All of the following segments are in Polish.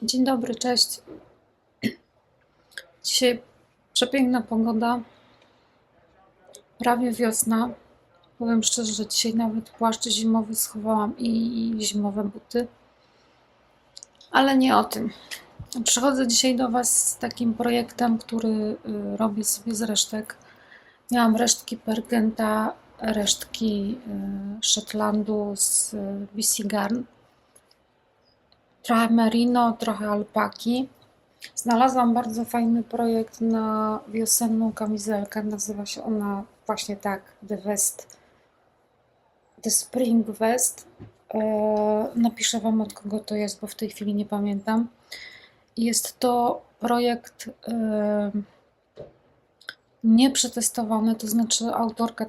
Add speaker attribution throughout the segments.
Speaker 1: Dzień dobry, cześć. Dzisiaj przepiękna pogoda, prawie wiosna. Powiem szczerze, że dzisiaj nawet płaszcz zimowy schowałam i zimowe buty, ale nie o tym. Przychodzę dzisiaj do Was z takim projektem, który robię sobie z resztek. Miałam resztki Pergenta, resztki Shetlandu z BC Garn, trochę merino, trochę alpaki. Znalazłam bardzo fajny projekt na wiosenną kamizelkę. Nazywa się ona właśnie tak, The Vest, The Spring Vest. Napiszę Wam, od kogo to jest, bo w tej chwili nie pamiętam. Jest to projekt nieprzetestowany, to znaczy autorka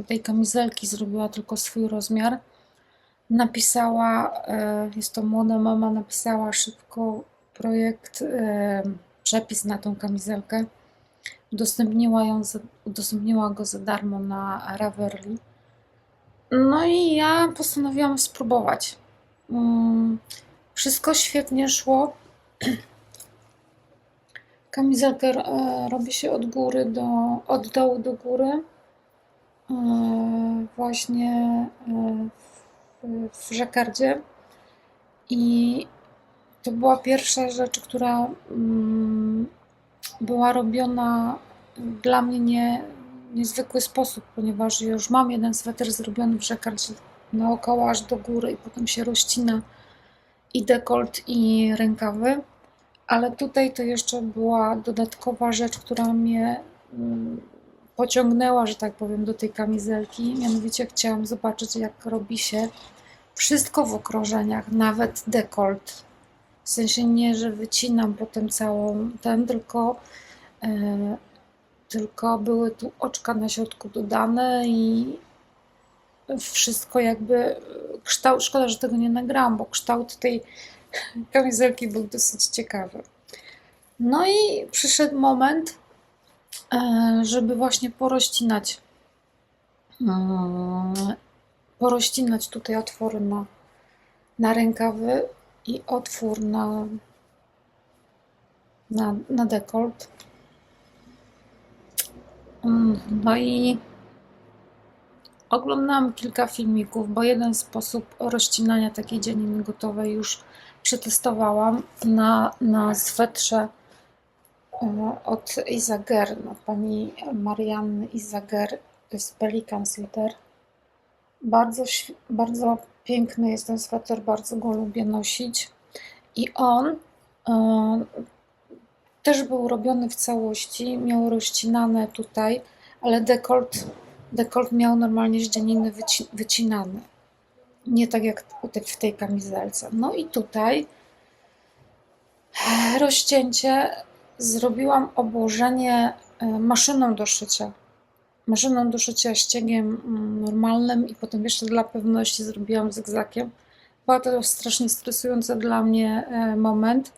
Speaker 1: tej kamizelki zrobiła tylko swój rozmiar. Napisała, jest to młoda mama, napisała szybko projekt, przepis na tą kamizelkę. Udostępniła go za darmo na Ravelry. No i ja postanowiłam spróbować. Wszystko świetnie szło. Kamizelkę robi się od dołu do góry. Właśnie w żakardzie. I to była pierwsza rzecz, która była robiona dla mnie niezwykły sposób, ponieważ już mam jeden sweter zrobiony w żakardzie naokoło aż do góry i potem się rozcina i dekolt, i rękawy, ale tutaj to jeszcze była dodatkowa rzecz, która mnie pociągnęła, że tak powiem, do tej kamizelki. Mianowicie chciałam zobaczyć, jak robi się wszystko w okrążeniach, nawet dekolt. W sensie nie, że wycinam potem całą tylko były tu oczka na środku dodane i wszystko jakby kształt. Szkoda, że tego nie nagrałam, bo kształt tej kamizelki był dosyć ciekawy. No i przyszedł moment, żeby właśnie porościnać tutaj otwory na rękawy i otwór na dekolt. No i oglądałam kilka filmików, bo jeden sposób rozcinania takiej dzianiny gotowej już przetestowałam na swetrze od Isager, no, pani Marianny Isager, to jest Pelican Sweater. Bardzo piękny jest ten sweter, bardzo go lubię nosić. I on też był robiony w całości, miał rozcinane tutaj, ale dekolt miał normalnie z dzianiny wycinany. Nie tak jak w tej kamizelce. No i tutaj rozcięcie, zrobiłam obłożenie maszyną do szycia. Maszyną do szycia ściegiem normalnym i potem jeszcze dla pewności zrobiłam zygzakiem. Była to strasznie stresujący dla mnie moment,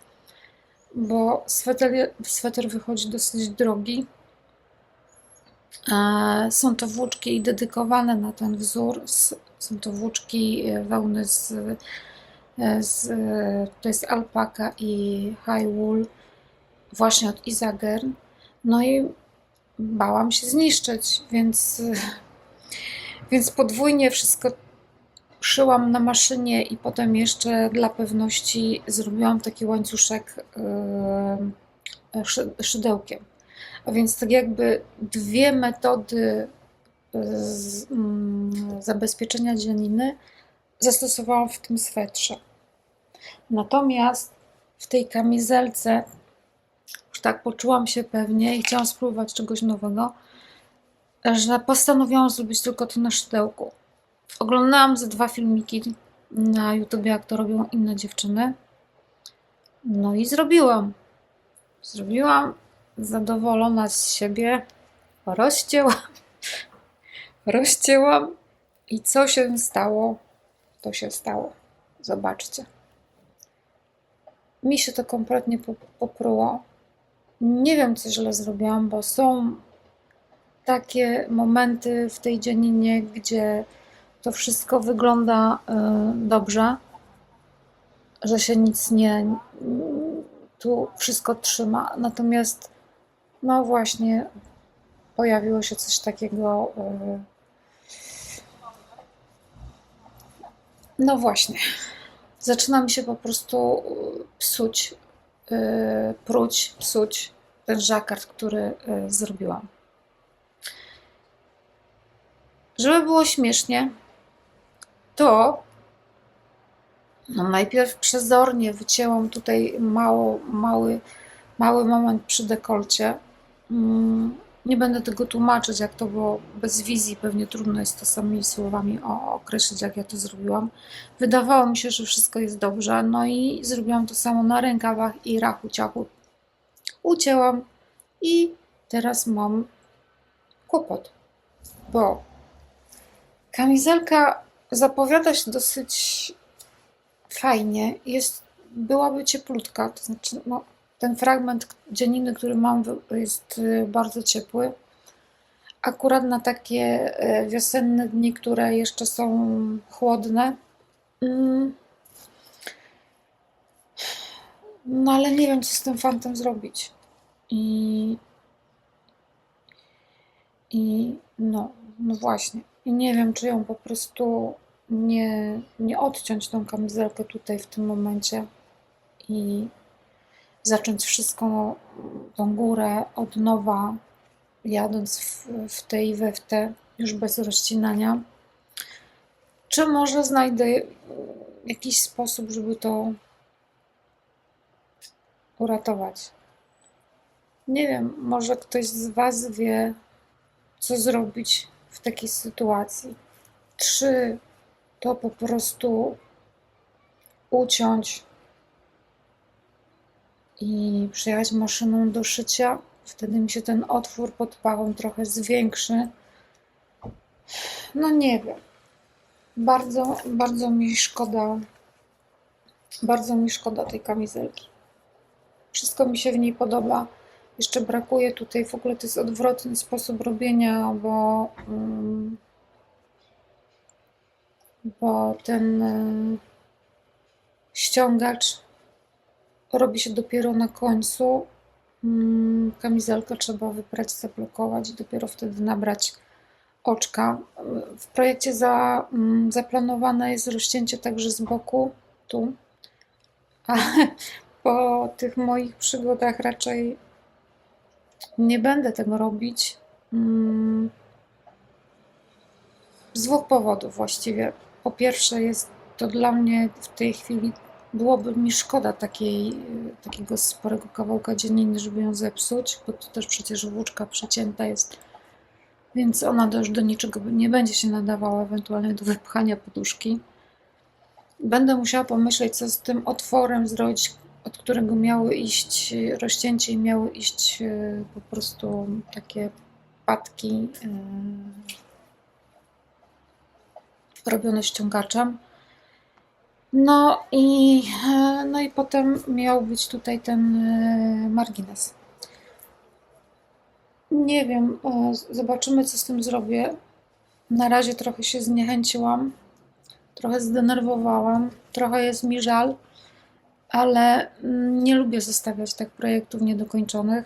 Speaker 1: bo sweter wychodzi dosyć drogi. Są to włóczki dedykowane na ten wzór. Są to włóczki wełny to jest alpaka i high wool właśnie od Isager. No i bałam się zniszczyć, więc podwójnie wszystko szyłam na maszynie i potem jeszcze dla pewności zrobiłam taki łańcuszek szydełkiem. A więc tak jakby dwie metody zabezpieczenia dzianiny zastosowałam w tym swetrze. Natomiast w tej kamizelce już tak poczułam się pewnie i chciałam spróbować czegoś nowego, że postanowiłam zrobić tylko to na szydełku. Oglądałam ze 2 filmiki na YouTube, jak to robią inne dziewczyny. No i zrobiłam. Zadowolona z siebie. Rozcięłam i co się stało? To się stało. Zobaczcie. Mi się to kompletnie popruło. Nie wiem, co źle zrobiłam, bo są takie momenty w tej dzianinie, gdzie to wszystko wygląda dobrze, że się nic nie, tu wszystko trzyma. Natomiast, no właśnie, pojawiło się coś takiego, no właśnie, zaczyna mi się po prostu psuć, psuć ten żakard, który zrobiłam. Żeby było śmiesznie, to no najpierw przezornie wycięłam tutaj mały moment przy dekolcie. Nie będę tego tłumaczyć, jak to było bez wizji, pewnie trudno jest to samymi słowami określić, jak ja to zrobiłam. Wydawało mi się, że wszystko jest dobrze, no i zrobiłam to samo na rękawach i rachu ciachu. Ucięłam i teraz mam kłopot, bo kamizelka zapowiada się dosyć fajnie, byłaby cieplutka, to znaczy no, ten fragment dzianiny, który mam, jest bardzo ciepły. Akurat na takie wiosenne dni, które jeszcze są chłodne. No ale nie wiem, co z tym fantem zrobić. I no właśnie. I nie wiem, czy ją po prostu nie odciąć tą kamizelkę tutaj w tym momencie i zacząć wszystko, tą górę od nowa, jadąc w te i we w te, już bez rozcinania. Czy może znajdę jakiś sposób, żeby to uratować? Nie wiem, może ktoś z Was wie, co zrobić w takiej sytuacji. Czy to po prostu uciąć i przyjechać maszyną do szycia? Wtedy mi się ten otwór pod pachą trochę zwiększy. No nie wiem. Bardzo mi szkoda. Bardzo mi szkoda tej kamizelki. Wszystko mi się w niej podoba. Jeszcze brakuje tutaj, w ogóle to jest odwrotny sposób robienia, bo ten ściągacz robi się dopiero na końcu. Kamizelkę trzeba wyprać, zablokować i dopiero wtedy nabrać oczka. W projekcie zaplanowane jest rozcięcie także z boku, tu, a po tych moich przygodach raczej nie będę tego robić. Z dwóch powodów właściwie. Po pierwsze, jest to dla mnie w tej chwili, byłoby mi szkoda takiego sporego kawałka dzianiny, żeby ją zepsuć, bo to też przecież włóczka przecięta jest, więc ona już do niczego nie będzie się nadawała, ewentualnie do wypchania poduszki. Będę musiała pomyśleć, co z tym otworem zrobić, od którego miały iść rozcięcie i miały iść po prostu takie patki robione ściągaczem. No i potem miał być tutaj ten margines. Nie wiem, zobaczymy, co z tym zrobię. Na razie trochę się zniechęciłam, trochę zdenerwowałam, trochę jest mi żal, ale nie lubię zostawiać tak projektów niedokończonych,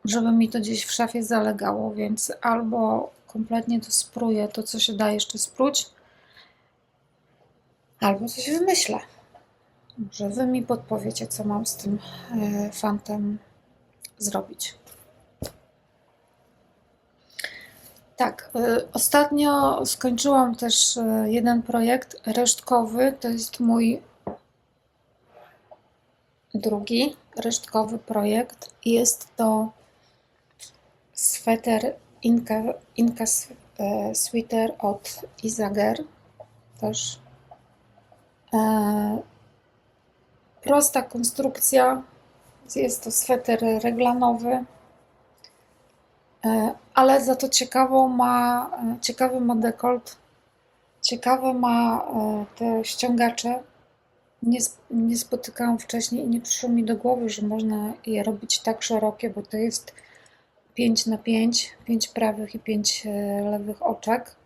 Speaker 1: żeby mi to gdzieś w szafie zalegało, więc albo kompletnie to spróję, to co się da jeszcze spróć, albo coś wymyślę. Może Wy mi podpowiecie, co mam z tym fantem zrobić. Tak, ostatnio skończyłam też jeden projekt resztkowy. To jest mój drugi resztkowy projekt. Jest to sweter Inka Sweater od Isager. Też prosta konstrukcja. Jest to sweter reglanowy, ale za to ciekawy ma dekolt, ciekawe ma te ściągacze. Nie spotykałam wcześniej i nie przyszło mi do głowy, że można je robić tak szerokie, bo to jest 5x5, 5 prawych i 5 lewych oczek.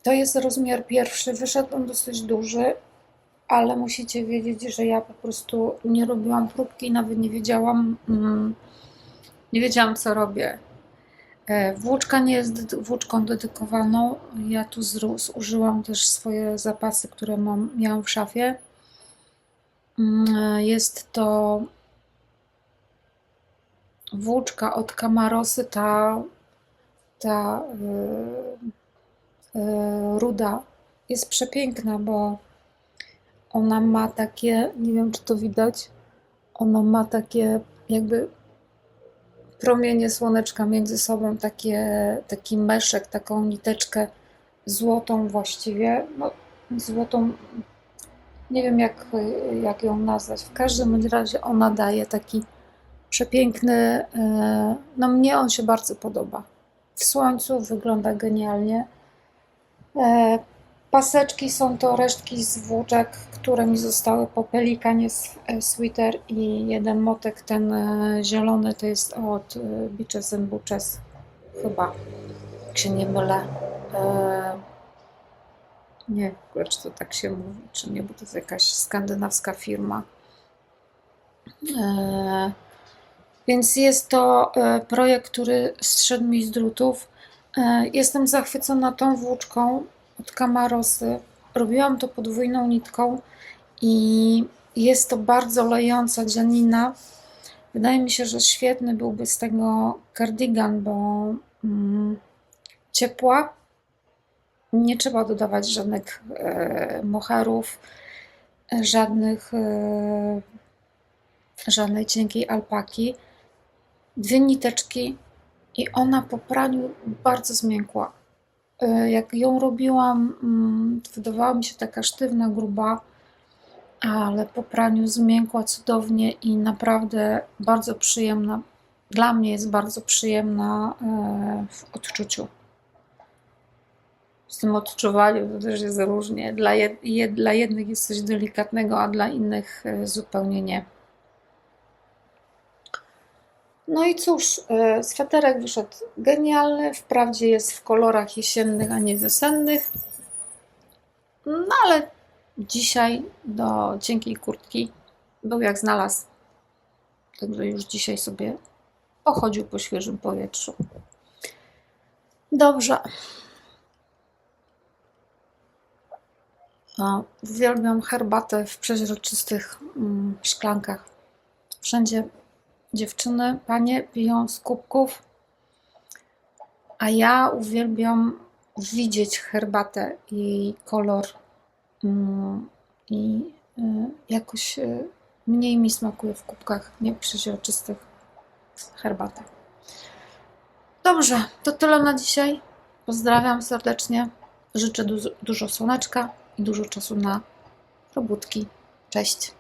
Speaker 1: To jest rozmiar pierwszy, wyszedł on dosyć duży, ale musicie wiedzieć, że ja po prostu nie robiłam próbki i nawet nie wiedziałam co robię. Włóczka nie jest włóczką dedykowaną. Ja tu zużyłam też swoje zapasy, które miałam w szafie. Jest to włóczka od Camarosy, ta ruda jest przepiękna, bo ona ma takie, nie wiem czy to widać, ona ma takie jakby promienie słoneczka między sobą, taki meszek, taką niteczkę złotą właściwie, no złotą, nie wiem jak ją nazwać, w każdym razie ona daje taki przepiękny, no mnie on się bardzo podoba. W słońcu wygląda genialnie. Paseczki są to resztki z włóczek, które mi zostały po Pelikanie Sweater i jeden motek, ten zielony, to jest od Beaches and Butches chyba, jak się nie mylę. Nie wiem, czy to tak się mówi, czy nie, bo to jest jakaś skandynawska firma. Więc jest to projekt, który zszedł mi z drutów. Jestem zachwycona tą włóczką od Camarosy. Robiłam to podwójną nitką i jest to bardzo lejąca dzianina. Wydaje mi się, że świetny byłby z tego cardigan, bo ciepła. Nie trzeba dodawać żadnych moherów, żadnej cienkiej alpaki. 2 niteczki i ona po praniu bardzo zmiękła. Jak ją robiłam, wydawała mi się taka sztywna, gruba, ale po praniu zmiękła cudownie i naprawdę bardzo przyjemna. Dla mnie jest bardzo przyjemna w odczuciu. Z tym odczuwaniu to też jest różnie. Dla jednych jest coś delikatnego, a dla innych zupełnie nie. No i cóż, sweterek wyszedł genialny. Wprawdzie jest w kolorach jesiennych, a nie wiosennych. No ale dzisiaj do cienkiej kurtki był jak znalazł. Także już dzisiaj sobie pochodził po świeżym powietrzu. Dobrze. Uwielbiam herbatę w przeźroczystych szklankach. Wszędzie dziewczyny, panie piją z kubków, a ja uwielbiam widzieć herbatę, jej kolor i jakoś mniej mi smakuje w kubkach nieprzeźroczystych herbata. Dobrze, to tyle na dzisiaj. Pozdrawiam serdecznie. Życzę dużo słoneczka i dużo czasu na robótki. Cześć!